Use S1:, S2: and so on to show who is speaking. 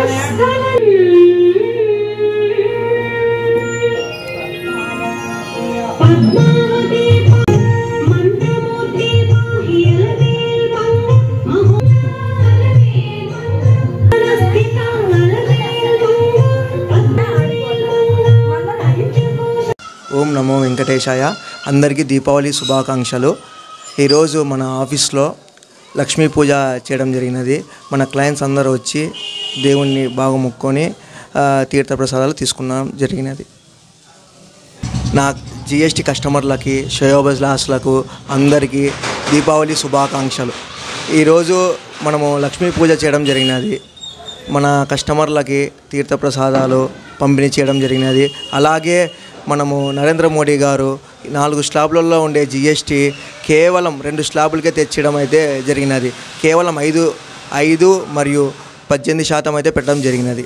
S1: ఓం నమో వెంకటేశాయ. అందరికీ దీపావళి శుభాకాంక్షలు. ఈరోజు మన ఆఫీస్లో లక్ష్మీ పూజ చేయడం జరిగినది. మన క్లయింట్స్ అందరూ వచ్చి దేవుణ్ణి బాగా మొక్కుకొని తీర్థప్రసాదాలు తీసుకున్నాం జరిగినది. నా జిఎస్టీ కస్టమర్లకి, శ్రేయోభిలాషులకు అందరికీ దీపావళి శుభాకాంక్షలు. ఈరోజు మనము లక్ష్మీ పూజ చేయడం జరిగినది. మన కస్టమర్లకి తీర్థప్రసాదాలు పంపిణీ చేయడం జరిగినది. అలాగే మనము నరేంద్ర మోడీ గారు 4 స్లాబ్లలో ఉండే జిఎస్టీ కేవలం 2 స్లాబులకే తెచ్చడం అయితే జరిగినది. కేవలం 5 మరియు 18% అయితే పెట్టడం జరిగినది.